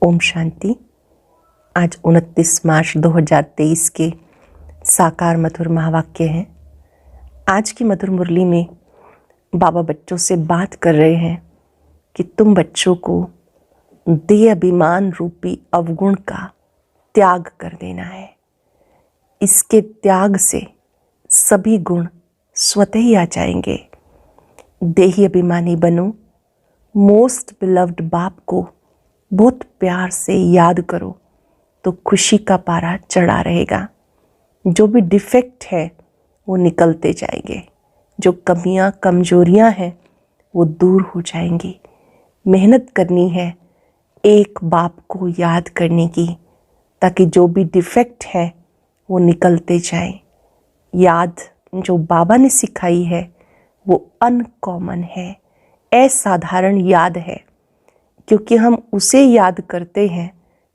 ओम शांति। आज 29 मार्च 2023 के साकार मधुर महावाक्य हैं। आज की मधुर मुरली में बाबा बच्चों से बात कर रहे हैं कि तुम बच्चों को देह अभिमान रूपी अवगुण का त्याग कर देना है। इसके त्याग से सभी गुण स्वतः ही आ जाएंगे। देही अभिमानी बनो। मोस्ट बिलव्ड बाप को बहुत प्यार से याद करो तो खुशी का पारा चढ़ा रहेगा। जो भी डिफेक्ट है वो निकलते जाएंगे, जो कमियां कमजोरियां हैं वो दूर हो जाएंगी। मेहनत करनी है एक बाप को याद करने की, ताकि जो भी डिफेक्ट है वो निकलते जाए। याद जो बाबा ने सिखाई है वो अनकॉमन है, असाधारण याद है, क्योंकि हम उसे याद करते हैं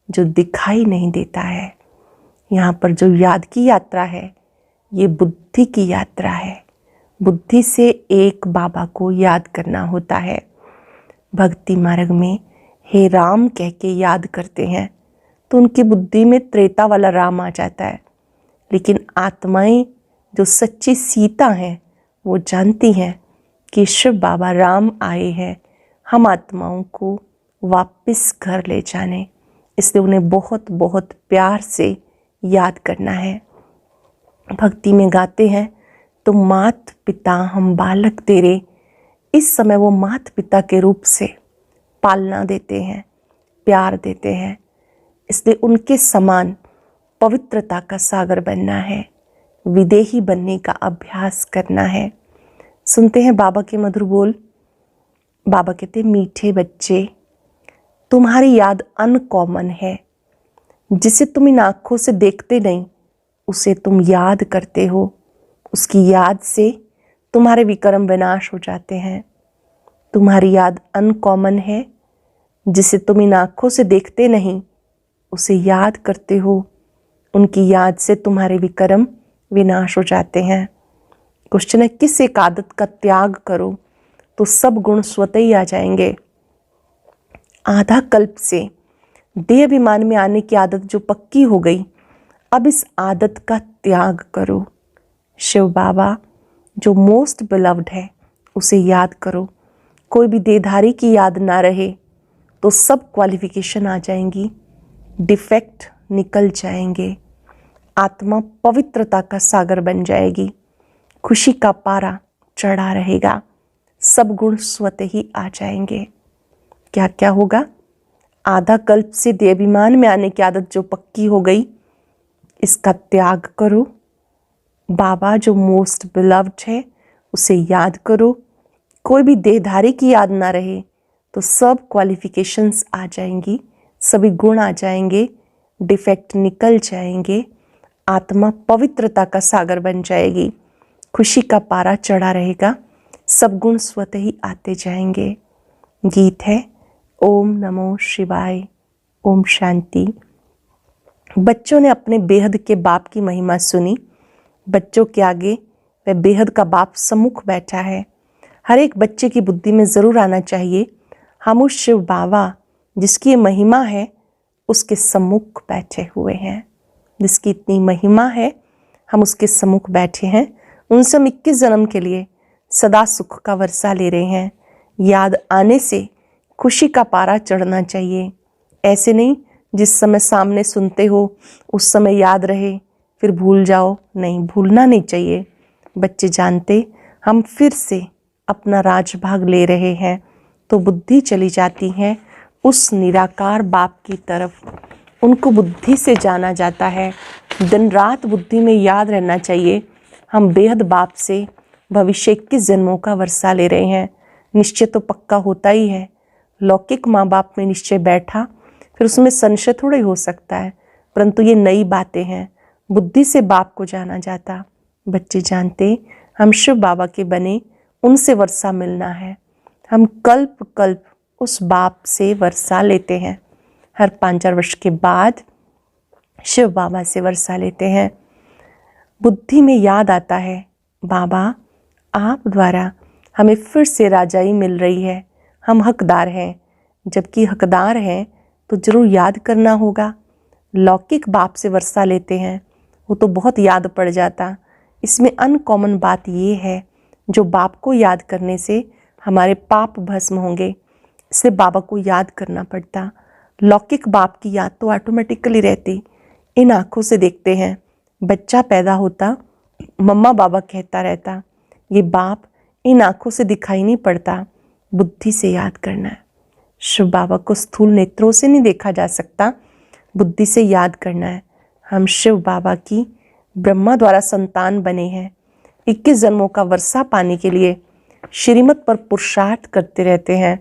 जो दिखाई नहीं देता है। यहाँ पर जो याद की यात्रा है ये बुद्धि की यात्रा है। बुद्धि से एक बाबा को याद करना होता है। भक्ति मार्ग में हे राम कह के याद करते हैं तो उनकी बुद्धि में त्रेता वाला राम आ जाता है। लेकिन आत्माएं जो सच्ची सीता हैं वो जानती हैं कि शिव बाबा राम आए हैं हम आत्माओं को वापस घर ले जाने, इसलिए उन्हें बहुत बहुत प्यार से याद करना है। भक्ति में गाते हैं तो मात पिता हम बालक तेरे। इस समय वो मात पिता के रूप से पालना देते हैं, प्यार देते हैं, इसलिए उनके समान पवित्रता का सागर बनना है, विदेही बनने का अभ्यास करना है। सुनते हैं बाबा के मधुर बोल। बाबा कहते मीठे बच्चे तुम्हारी याद अनकॉमन है। जिसे तुम इन आँखों से देखते नहीं उसे तुम याद करते हो। उसकी याद से तुम्हारे विक्रम विनाश हो जाते हैं। तुम्हारी याद अनकॉमन है। जिसे तुम इन आँखों से देखते नहीं उसे याद करते हो। उनकी याद से तुम्हारे विक्रम विनाश हो जाते हैं। क्वेश्चन है किस एक आदत का त्याग करो तो सब गुण स्वतः ही आ जाएंगे। आधा कल्प से देह अभिमान में आने की आदत जो पक्की हो गई, अब इस आदत का त्याग करो। शिव बाबा जो मोस्ट बिलव्ड है उसे याद करो। कोई भी देहधारी की याद ना रहे तो सब क्वालिफिकेशन आ जाएंगी, डिफेक्ट निकल जाएंगे, आत्मा पवित्रता का सागर बन जाएगी, खुशी का पारा चढ़ा रहेगा, सब गुण स्वतः ही आ जाएंगे। क्या क्या होगा? आधा कल्प से देहाभिमान में आने की आदत जो पक्की हो गई, इसका त्याग करो। बाबा जो मोस्ट बिलव्ड है उसे याद करो। कोई भी देहधारी की याद ना रहे तो सब क्वालिफिकेशंस आ जाएंगी, सभी गुण आ जाएंगे, डिफेक्ट निकल जाएंगे, आत्मा पवित्रता का सागर बन जाएगी, खुशी का पारा चढ़ा रहेगा, सब गुण स्वतः ही आते जाएंगे। गीत है ओम नमो शिवाय। ओम शांति। बच्चों ने अपने बेहद के बाप की महिमा सुनी। बच्चों के आगे वह बेहद का बाप सम्मुख बैठा है। हर एक बच्चे की बुद्धि में ज़रूर आना चाहिए हम उस शिव बाबा जिसकी महिमा है उसके सम्मुख बैठे हुए हैं। जिसकी इतनी महिमा है हम उसके सम्मुख बैठे हैं। उनसे हम 21 जन्म के लिए सदा सुख का वर्षा ले रहे हैं। याद आने से खुशी का पारा चढ़ना चाहिए। ऐसे नहीं जिस समय सामने सुनते हो उस समय याद रहे फिर भूल जाओ, नहीं, भूलना नहीं चाहिए। बच्चे जानते हम फिर से अपना राजभाग ले रहे हैं तो बुद्धि चली जाती है उस निराकार बाप की तरफ। उनको बुद्धि से जाना जाता है। दिन रात बुद्धि में याद रहना चाहिए हम बेहद बाप से भविष्य 21 जन्मों का वर्षा ले रहे हैं। निश्चय तो पक्का होता ही है। लौकिक माँ बाप में निश्चय बैठा फिर उसमें संशय थोड़ा ही हो सकता है, परंतु ये नई बातें हैं। बुद्धि से बाप को जाना जाता। बच्चे जानते हम शिव बाबा के बने, उनसे वर्षा मिलना है। हम कल्प कल्प उस बाप से वर्षा लेते हैं। हर 5-4 वर्ष के बाद शिव बाबा से वर्षा लेते हैं। बुद्धि में याद आता है बाबा आप द्वारा हमें फिर से राजाई मिल रही है, हम हकदार हैं। जबकि हकदार हैं तो जरूर याद करना होगा। लौकिक बाप से वर्षा लेते हैं, वो तो बहुत याद पड़ जाता। इसमें अनकॉमन बात ये है, जो बाप को याद करने से हमारे पाप भस्म होंगे, इसलिए बाबा को याद करना पड़ता। लौकिक बाप की याद तो ऑटोमेटिकली रहती। इन आँखों से देखते हैं, बच्चा पैदा होता, मम्मा बाबा कहता रहता। ये बाप इन आँखों से दिखाई नहीं पड़ता, बुद्धि से याद करना है। शिव बाबा को स्थूल नेत्रों से नहीं देखा जा सकता, बुद्धि से याद करना है। हम शिव बाबा की ब्रह्मा द्वारा संतान बने हैं। 21 जन्मों का वर्षा पाने के लिए श्रीमत पर पुरुषार्थ करते रहते हैं।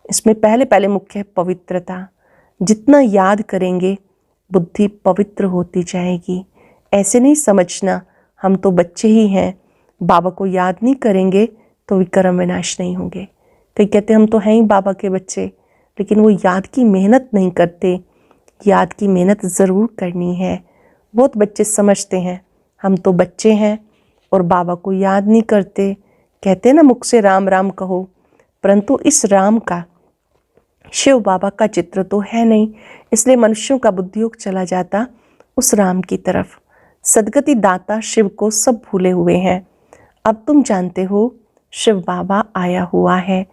इसमें पहले पहले मुख्य है पवित्रता। जितना याद करेंगे बुद्धि पवित्र होती जाएगी। ऐसे नहीं समझना हम तो बच्चे ही हैं, बाबा को याद नहीं करेंगे तो विक्रम विनाश नहीं होंगे। तो कहते हम तो हैं ही बाबा के बच्चे, लेकिन वो याद की मेहनत नहीं करते। याद की मेहनत ज़रूर करनी है। बहुत बच्चे समझते हैं हम तो बच्चे हैं और बाबा को याद नहीं करते। कहते हैं ना मुख से राम राम कहो, परंतु इस राम का शिव बाबा का चित्र तो है नहीं, इसलिए मनुष्यों का बुद्धियोग चला जाता उस राम की तरफ। सदगति दाता शिव को सब भूले हुए हैं। अब तुम जानते हो शिव बाबा आया हुआ है।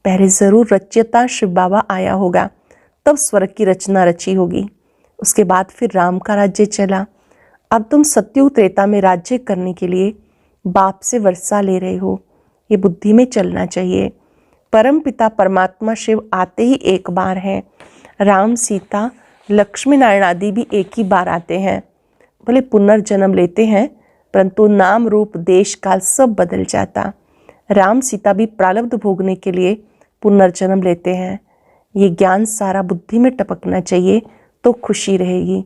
पहले ज़रूर रचयिता शिव बाबा आया होगा, तब स्वर्ग की रचना रची होगी। उसके बाद फिर राम का राज्य चला। अब तुम सत्युग त्रेता में राज्य करने के लिए बाप से वर्षा ले रहे हो। ये बुद्धि में चलना चाहिए। परम पिता परमात्मा शिव आते ही एक बार हैं। राम सीता लक्ष्मी नारायण आदि भी एक ही बार आते हैं। भले पुनर्जन्म लेते हैं, परंतु नाम रूप देश काल सब बदल जाता। राम सीता भी प्रारब्ध भोगने के लिए पुनर्जन्म लेते हैं। ये ज्ञान सारा बुद्धि में टपकना चाहिए तो खुशी रहेगी।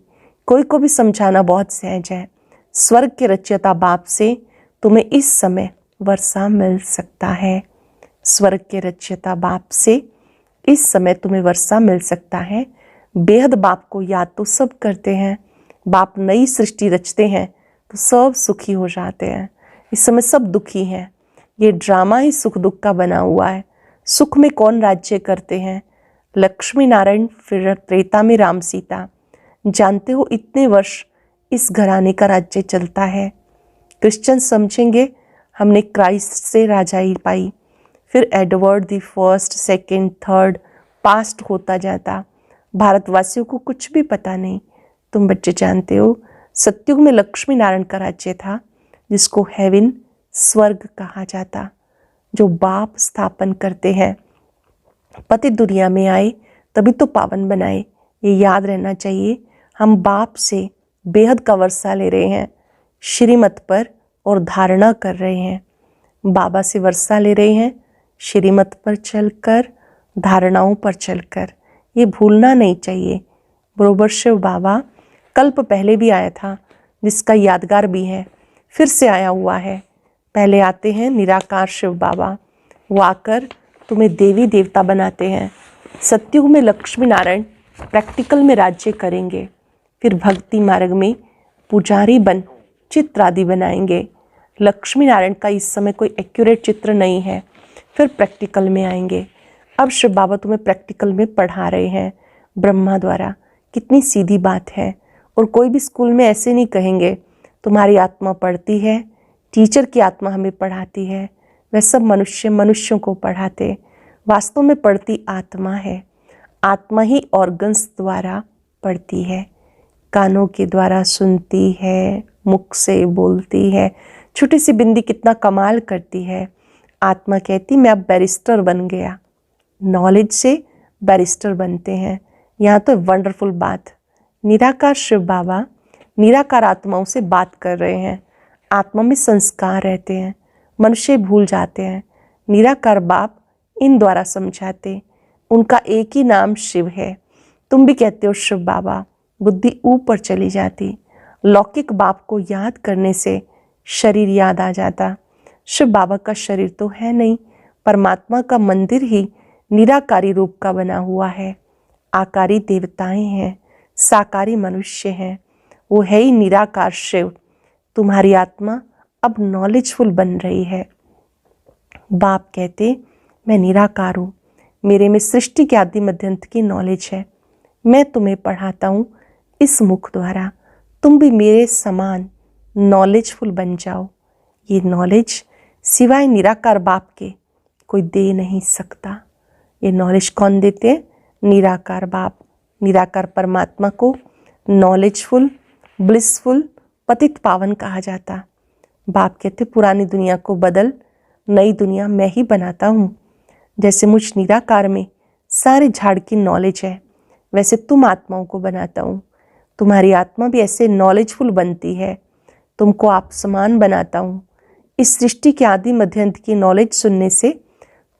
कोई को भी समझाना बहुत सहज है। स्वर्ग के रचयिता बाप से तुम्हें इस समय वर्षा मिल सकता है। स्वर्ग के रचयिता बाप से इस समय तुम्हें वर्षा मिल सकता है। बेहद बाप को याद तो सब करते हैं। बाप नई सृष्टि रचते हैं तो सब सुखी हो जाते हैं। इस समय सब दुखी हैं। ये ड्रामा ही सुख दुख का बना हुआ है। सुख में कौन राज्य करते हैं? लक्ष्मी नारायण, फिर त्रेता में राम सीता। जानते हो इतने वर्ष इस घराने का राज्य चलता है। क्रिश्चियन समझेंगे हमने क्राइस्ट से राजाई पाई, फिर Edward the first, second, third past होता जाता। भारतवासियों को कुछ भी पता नहीं। तुम बच्चे जानते हो सत्युग में लक्ष्मी नारायण का राज्य था, जिसको हेवन स्वर्ग कहा जाता, जो बाप स्थापन करते हैं। पति दुनिया में आए तभी तो पावन बनाए, ये याद रहना चाहिए। हम बाप से बेहद का वर्षा ले रहे हैं, श्रीमत पर और धारणा कर रहे हैं। बाबा से वर्षा ले रहे हैं, श्रीमत पर चलकर, धारणाओं पर चलकर। ये भूलना नहीं चाहिए। बरोबर शिव बाबा कल्प पहले भी आया था, जिसका यादगार भी है, फिर से आया हुआ है। पहले आते हैं निराकार शिव बाबा, वो आकर तुम्हें देवी देवता बनाते हैं। सत्युग में लक्ष्मी नारायण प्रैक्टिकल में राज्य करेंगे, फिर भक्ति मार्ग में पुजारी बन चित्र आदि बनाएंगे। लक्ष्मी नारायण का इस समय कोई एक्यूरेट चित्र नहीं है, फिर प्रैक्टिकल में आएंगे। अब शिव बाबा तुम्हें प्रैक्टिकल में पढ़ा रहे हैं ब्रह्मा द्वारा। कितनी सीधी बात है। और कोई भी स्कूल में ऐसे नहीं कहेंगे तुम्हारी आत्मा पढ़ती है, टीचर की आत्मा हमें पढ़ाती है। वह सब मनुष्य मनुष्यों को पढ़ाते। वास्तव में पढ़ती आत्मा है। आत्मा ही ऑर्गन्स द्वारा पढ़ती है, कानों के द्वारा सुनती है, मुख से बोलती है। छोटी सी बिंदी कितना कमाल करती है। आत्मा कहती मैं अब बैरिस्टर बन गया। नॉलेज से बैरिस्टर बनते हैं। यहाँ तो वंडरफुल बात। निराकार शिव बाबा निराकार आत्माओं से बात कर रहे हैं। आत्मा में संस्कार रहते हैं, मनुष्य भूल जाते हैं। निराकार बाप इन द्वारा समझाते। उनका एक ही नाम शिव है। तुम भी कहते हो शिव बाबा, बुद्धि ऊपर चली जाती। लौकिक बाप को याद करने से शरीर याद आ जाता। शिव बाबा का शरीर तो है नहीं, परमात्मा का मंदिर ही निराकारी रूप का बना हुआ है। आकारी देवताएं हैं, साकारी मनुष्य हैं। वो है ही निराकार शिव। तुम्हारी आत्मा अब नॉलेजफुल बन रही है। बाप कहते मैं निराकार हूँ, मेरे में सृष्टि के आदि मध्यंत की नॉलेज है। मैं तुम्हें पढ़ाता हूँ इस मुख द्वारा, तुम भी मेरे समान नॉलेजफुल बन जाओ। ये नॉलेज सिवाय निराकार बाप के कोई दे नहीं सकता। ये नॉलेज कौन देते हैं? निराकार बाप। निराकार परमात्मा को नॉलेजफुल, ब्लिसफुल, पतित पावन कहा जाता। बाप कहते पुरानी दुनिया को बदल, नई दुनिया मैं ही बनाता हूँ। जैसे मुझ निराकार में सारे झाड़ की नॉलेज है, वैसे तुम आत्माओं को बनाता हूँ। तुम्हारी आत्मा भी ऐसे नॉलेजफुल बनती है। तुमको आप समान बनाता हूँ। इस सृष्टि के आदि मध्य अंत की नॉलेज सुनने से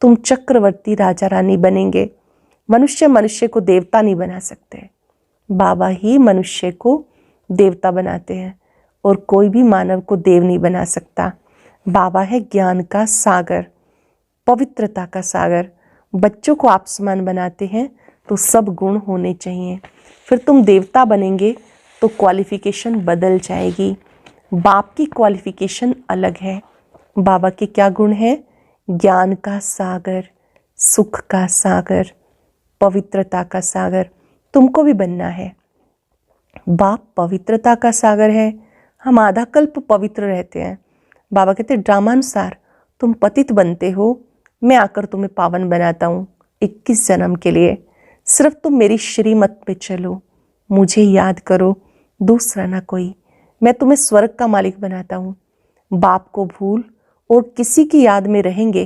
तुम चक्रवर्ती राजा रानी बनेंगे। मनुष्य मनुष्य को देवता नहीं बना सकते। बाबा ही मनुष्य को देवता बनाते हैं और कोई भी मानव को देव नहीं बना सकता। बाबा है ज्ञान का सागर, पवित्रता का सागर। बच्चों को आप समान बनाते हैं तो सब गुण होने चाहिए। फिर तुम देवता बनेंगे तो क्वालिफिकेशन बदल जाएगी। बाप की क्वालिफिकेशन अलग है। बाबा के क्या गुण हैं? ज्ञान का सागर, सुख का सागर, पवित्रता का सागर। तुमको भी बनना है। बाप पवित्रता का सागर है, हम आधा कल्प पवित्र रहते हैं। बाबा कहते ड्रामानुसार तुम पतित बनते हो, मैं आकर तुम्हें पावन बनाता हूँ 21 जन्म के लिए। सिर्फ तुम मेरी श्रीमत पे चलो, मुझे याद करो, दूसरा ना कोई। मैं तुम्हें स्वर्ग का मालिक बनाता हूँ। बाप को भूल और किसी की याद में रहेंगे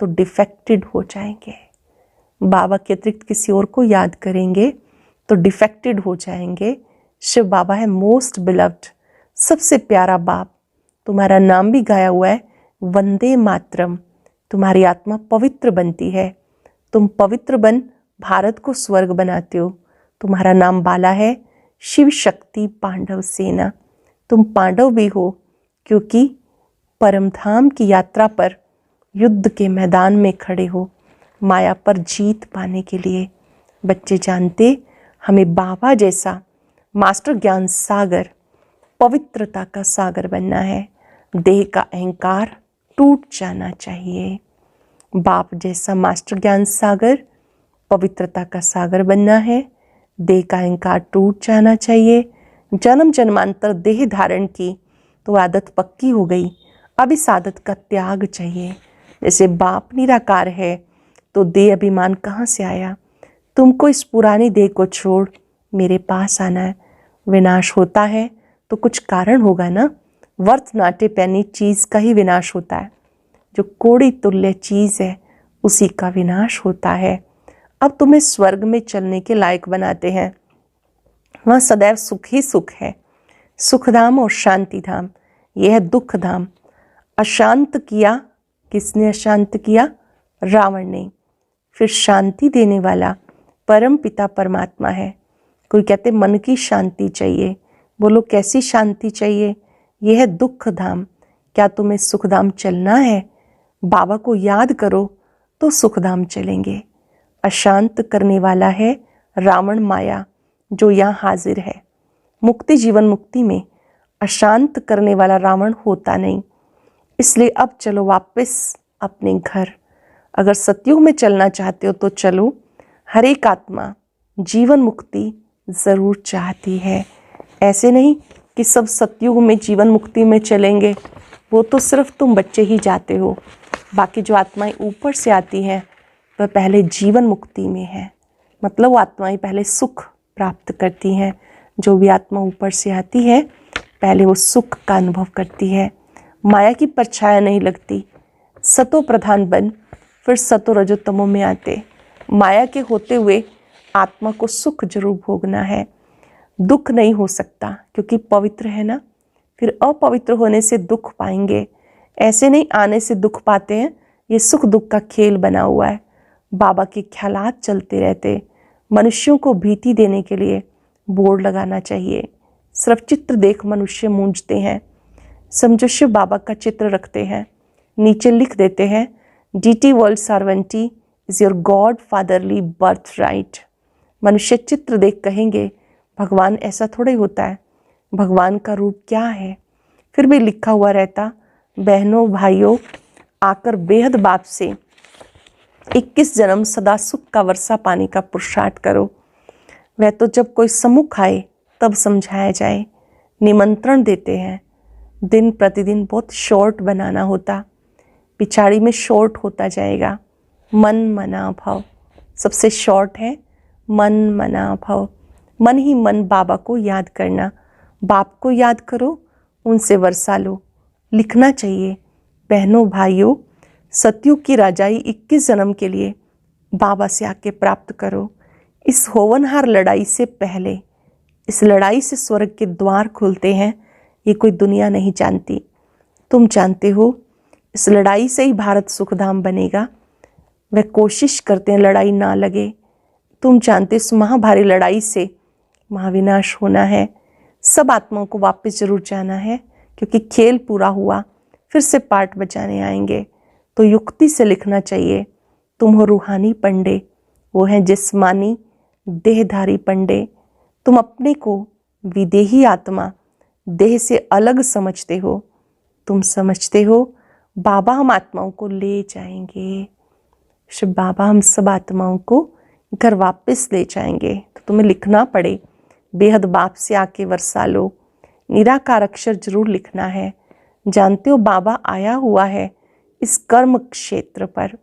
तो डिफेक्टेड हो जाएंगे। बाबा के अतिरिक्त किसी और को याद करेंगे तो डिफेक्टेड हो जाएंगे। शिव बाबा है मोस्ट बिलव्ड, सबसे प्यारा बाप। तुम्हारा नाम भी गाया हुआ है, वंदे मातरम। तुम्हारी आत्मा पवित्र बनती है। तुम पवित्र बन भारत को स्वर्ग बनाते हो। तुम्हारा नाम बाला है, शिव शक्ति पांडव सेना। तुम पांडव भी हो क्योंकि परमधाम की यात्रा पर युद्ध के मैदान में खड़े हो, माया पर जीत पाने के लिए। बच्चे जानते हमें बाबा जैसा मास्टर ज्ञान सागर, पवित्रता का सागर बनना है। देह का अहंकार टूट जाना चाहिए। बाप जैसा मास्टर ज्ञान सागर, पवित्रता का सागर बनना है। देह का अहंकार टूट जाना चाहिए। जन्म जन्मांतर देह धारण की तो आदत पक्की हो गई, अब इस आदत का त्याग चाहिए। जैसे बाप निराकार है तो देह अभिमान कहाँ से आया? तुमको इस पुरानी देह को छोड़ मेरे पास आना है। विनाश होता है तो कुछ कारण होगा ना। वर्थ नाटे पैनी चीज़ का ही विनाश होता है। जो कोड़ी तुल्य चीज़ है उसी का विनाश होता है। अब तुम्हें स्वर्ग में चलने के लायक बनाते हैं। वहाँ सदैव सुख ही सुख है। सुखधाम और शांति धाम, यह है दुख धाम। अशांत किया किसने? अशांत किया रावण ने। फिर शांति देने वाला परम पिता परमात्मा है। कोई कहते मन की शांति चाहिए, बोलो कैसी शांति चाहिए? यह है दुख धाम। क्या तुम्हें सुखधाम चलना है? बाबा को याद करो तो सुखधाम चलेंगे। अशांत करने वाला है रावण माया जो यहाँ हाजिर है। मुक्ति जीवन मुक्ति में अशांत करने वाला रावण होता नहीं। इसलिए अब चलो वापस अपने घर। अगर सतयुग में चलना चाहते हो तो चलो। हर एक आत्मा जीवन मुक्ति ज़रूर चाहती है। ऐसे नहीं कि सब सतयुग में जीवन मुक्ति में चलेंगे, वो तो सिर्फ तुम बच्चे ही जाते हो। बाकी जो आत्माएं ऊपर से आती हैं वह पहले जीवन मुक्ति में है। मतलब वो आत्माएं पहले सुख प्राप्त करती हैं। जो भी आत्मा ऊपर से आती है पहले वो सुख का अनुभव करती है। माया की परछाया नहीं लगती। सतो प्रधान बन फिर सतो रजोतमों में आते। माया के होते हुए आत्मा को सुख जरूर भोगना है। दुख नहीं हो सकता क्योंकि पवित्र है ना। फिर अपवित्र होने से दुख पाएंगे। ऐसे नहीं आने से दुख पाते हैं। ये सुख दुख का खेल बना हुआ है। बाबा के ख्यालात चलते रहते। मनुष्यों को भीति देने के लिए बोर्ड लगाना चाहिए। सिर्फ चित्र देख मनुष्य मूंझते हैं। समझो शिव बाबा का चित्र रखते हैं, नीचे लिख देते हैं DT world sovereignty is your god fatherly birthright. मनुष्य चित्र देख कहेंगे भगवान ऐसा थोड़ा ही होता है, भगवान का रूप क्या है। फिर भी लिखा हुआ रहता बहनों भाइयों आकर बेहद बाप से 21 जन्म सदा सुख का वर्षा पाने का पुरुषार्थ करो। वह तो जब कोई सम्मुख आए तब समझाया जाए, निमंत्रण देते हैं। दिन प्रतिदिन बहुत शॉर्ट बनाना होता, पिछाड़ी में शॉर्ट होता जाएगा। मन मना भव सबसे शॉर्ट है, मन मना भव। मन ही मन बाबा को याद करना, बाप को याद करो, उनसे वर्षा लो। लिखना चाहिए, बहनों भाइयों, सतयुग की राजाई 21 जन्म के लिए बाबा से आके प्राप्त करो। इस होवनहार लड़ाई से पहले, इस लड़ाई से स्वर्ग के द्वार खुलते हैं, ये कोई दुनिया नहीं जानती। तुम जानते हो, इस लड़ाई से ही भारत सुखधाम बनेगा। वह कोशिश करते हैं लड़ाई ना लगे। तुम जानते इस महाभारी लड़ाई से महाविनाश होना है। सब आत्माओं को वापस जरूर जाना है, क्योंकि खेल पूरा हुआ, फिर से पाठ बजाने आएंगे। तो युक्ति से लिखना चाहिए। तुम हो रूहानी पंडे, वो हैं जिस्मानी देहधारी पंडे। तुम अपने को विदेही आत्मा, देह से अलग समझते हो। तुम समझते हो बाबा हम आत्माओं को ले जाएंगे। शिव बाबा हम सब आत्माओं को घर वापस ले जाएंगे। तो तुम्हें लिखना पड़े, बेहद बाप से आके वर्षा लो। निराकार अक्षर जरूर लिखना है। जानते हो बाबा आया हुआ है इस कर्म क्षेत्र पर।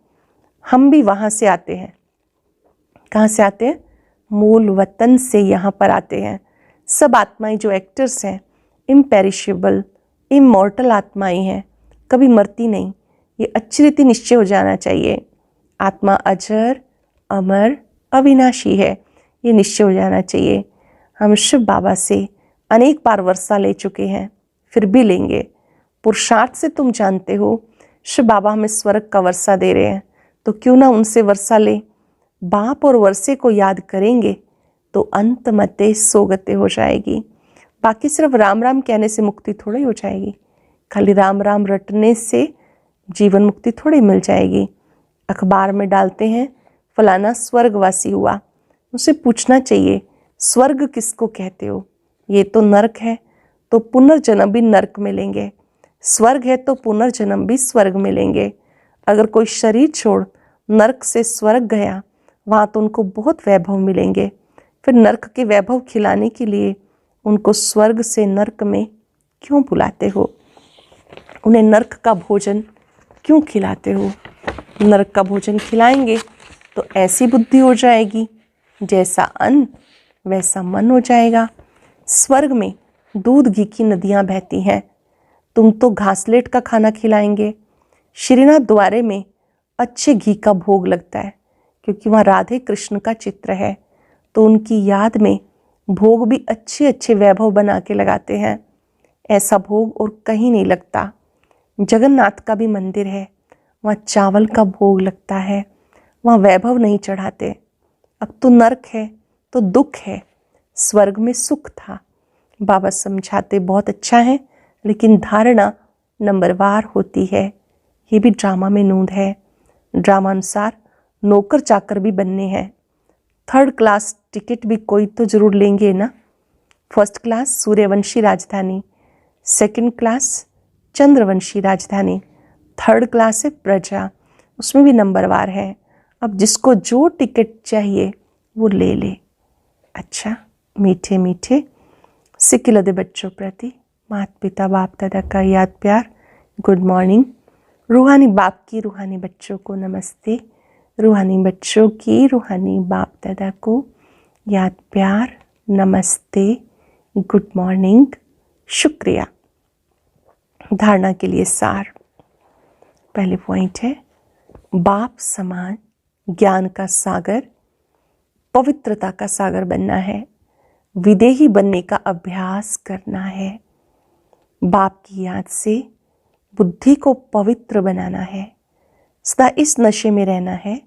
हम भी वहाँ से आते हैं। कहाँ से आते हैं? मूल वतन से यहाँ पर आते हैं। सब आत्माएं जो एक्टर्स हैं, इम्पेरिशेबल इमॉर्टल आत्माएं हैं, कभी मरती नहीं। ये अच्छी रीति निश्चय हो जाना चाहिए। आत्मा अजर अमर अविनाशी है, ये निश्चय हो जाना चाहिए। हम शिव बाबा से अनेक बार वर्षा ले चुके हैं, फिर भी लेंगे। पुरुषार्थ से तुम जानते हो शिव बाबा हमें स्वर्ग का वर्षा दे रहे हैं, तो क्यों ना उनसे वर्षा ले। बाप और वर्षे को याद करेंगे तो अंत मते सोगते हो जाएगी। बाकी सिर्फ राम राम कहने से मुक्ति थोड़ी हो जाएगी। खाली राम राम रटने से जीवन मुक्ति थोड़ी मिल जाएगी। अखबार में डालते हैं फलाना स्वर्गवासी हुआ, उसे पूछना चाहिए स्वर्ग किसको कहते हो? ये तो नरक है, तो पुनर्जन्म भी नरक मिलेंगे। स्वर्ग है तो पुनर्जन्म भी स्वर्ग मिलेंगे। अगर कोई शरीर छोड़ नरक से स्वर्ग गया, वहाँ तो उनको बहुत वैभव मिलेंगे। फिर नरक के वैभव खिलाने के लिए उनको स्वर्ग से नरक में क्यों बुलाते हो? उन्हें नरक का भोजन क्यों खिलाते हो? नरक का भोजन खिलाएंगे तो ऐसी बुद्धि हो जाएगी, जैसा अन्न वैसा मन हो जाएगा। स्वर्ग में दूध घी की नदियाँ बहती हैं, तुम तो घासलेट का खाना खिलाएंगे। श्रीनाथ द्वारे में अच्छे घी का भोग लगता है, क्योंकि वहाँ राधे कृष्ण का चित्र है, तो उनकी याद में भोग भी अच्छे अच्छे वैभव बना के लगाते हैं। ऐसा भोग और कहीं नहीं लगता। जगन्नाथ का भी मंदिर है, वहाँ चावल का भोग लगता है, वहाँ वैभव नहीं चढ़ाते। अब तो नरक है तो दुख है, स्वर्ग में सुख था। बाबा समझाते बहुत अच्छा है, लेकिन धारणा नंबरवार होती है। ये भी ड्रामा में नूंद है। ड्रामा अनुसार नौकर चाकर भी बनने हैं। 3rd क्लास टिकट भी कोई तो जरूर लेंगे ना। 1st क्लास सूर्यवंशी राजधानी, 2nd क्लास चंद्रवंशी राजधानी, 3rd क्लास है प्रजा, उसमें भी नंबरवार है। अब जिसको जो टिकट चाहिए वो ले ले। अच्छा, मीठे मीठे सिक्किलदे बच्चों प्रति माता पिता बाप दादा का याद प्यार, गुड मॉर्निंग। रूहानी बाप की रूहानी बच्चों को नमस्ते। रूहानी बच्चों की रूहानी बाप दादा को याद प्यार, नमस्ते, गुड मॉर्निंग, शुक्रिया। धारणा के लिए सार। पहले पॉइंट है, बाप समान ज्ञान का सागर, पवित्रता का सागर बनना है। विदेही बनने का अभ्यास करना है। बाप की याद से बुद्धि को पवित्र बनाना है। सदा इस नशे में रहना है।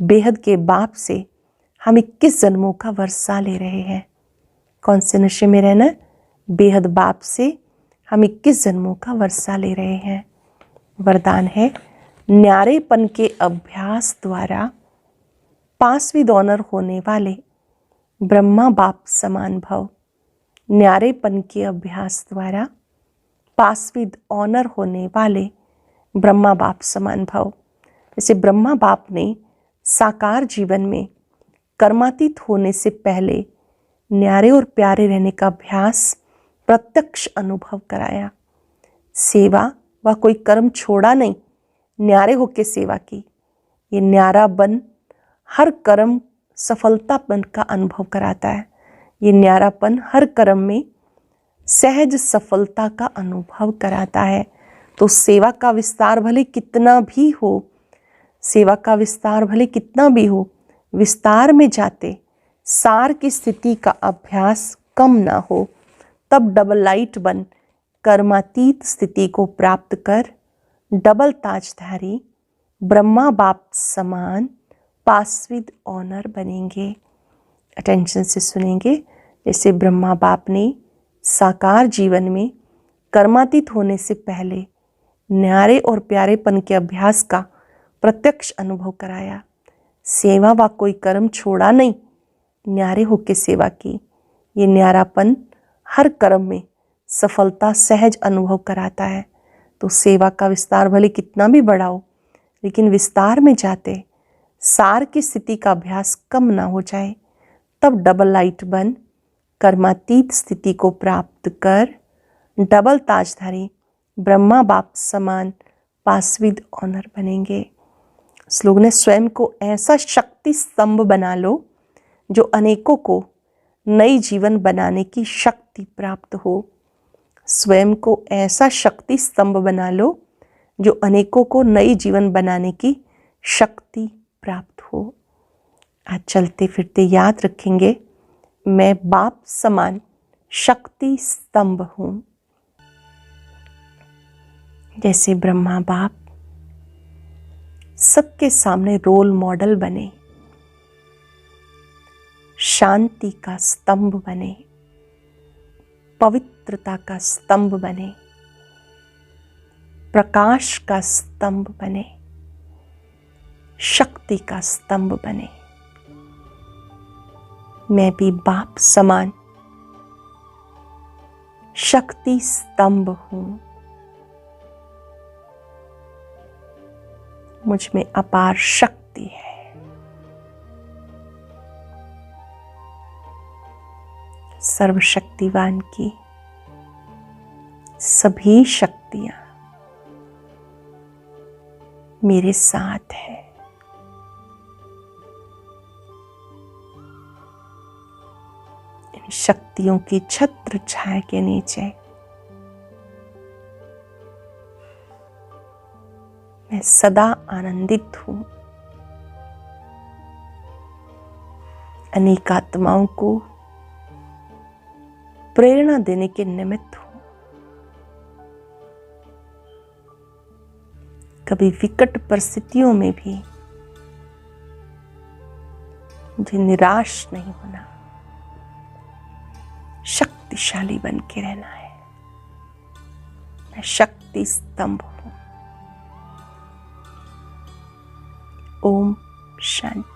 बेहद के बाप से हम 21 जन्मों का वर्षा ले रहे हैं। कौन से नशे में रहना? बेहद बाप से हम 21 जन्मों का वर्षा ले रहे हैं। वरदान है, न्यारेपन के अभ्यास द्वारा पासविद ऑनर होने वाले ब्रह्मा बाप समान भव। न्यारेपन के अभ्यास द्वारा पासविद ऑनर होने वाले ब्रह्मा बाप समान भव। जैसे ब्रह्मा बाप ने साकार जीवन में कर्मातीत होने से पहले न्यारे और प्यारे रहने का अभ्यास प्रत्यक्ष अनुभव कराया। सेवा व कोई कर्म छोड़ा नहीं, न्यारे होके सेवा की। ये न्यारा बन हर कर्म सफलतापन का अनुभव कराता है। ये न्यारापन हर कर्म में सहज सफलता का अनुभव कराता है। तो सेवा का विस्तार भले कितना भी हो, सेवा का विस्तार भले कितना भी हो, विस्तार में जाते सार की स्थिति का अभ्यास कम ना हो, तब डबल लाइट बन कर्मातीत स्थिति को प्राप्त कर डबल ताजधारी ब्रह्मा बाप समान पास विद ऑनर बनेंगे। अटेंशन से सुनेंगे। जैसे ब्रह्मा बाप ने साकार जीवन में कर्मातीत होने से पहले न्यारे और प्यारेपन के अभ्यास का प्रत्यक्ष अनुभव कराया। सेवा व कोई कर्म छोड़ा नहीं, न्यारे होके सेवा की। ये न्यारापन हर कर्म में सफलता सहज अनुभव कराता है। तो सेवा का विस्तार भले कितना भी बड़ा हो, लेकिन विस्तार में जाते सार की स्थिति का अभ्यास कम ना हो जाए, तब डबल लाइट बन कर्मातीत स्थिति को प्राप्त कर डबल ताजधारी ब्रह्मा बाप समान पास विद ऑनर बनेंगे। श्लोक ने स्वयं को ऐसा शक्ति स्तंभ बना लो जो अनेकों को नई जीवन बनाने की शक्ति प्राप्त हो। स्वयं को ऐसा शक्ति स्तंभ बना लो जो अनेकों को नई जीवन बनाने की शक्ति प्राप्त हो। आज चलते फिरते याद रखेंगे, मैं बाप समान शक्ति स्तंभ हूं। जैसे ब्रह्मा बाप सबके सामने रोल मॉडल बने, शांति का स्तंभ बने, पवित्रता का स्तंभ बने, प्रकाश का स्तंभ बने, शक्ति का स्तंभ बने। मैं भी बाप समान शक्ति स्तंभ हूं। मुझ में अपार शक्ति है। सर्वशक्तिवान की सभी शक्तियां मेरे साथ है। इन शक्तियों की छत्र छाया के नीचे मैं सदा आनंदित हूं। अनेक आत्माओं को प्रेरणा देने के निमित्त हूं। कभी विकट परिस्थितियों में भी मुझे निराश नहीं होना, शक्तिशाली बन के रहना है। मैं शक्ति स्तंभ हूं। ओम शांति।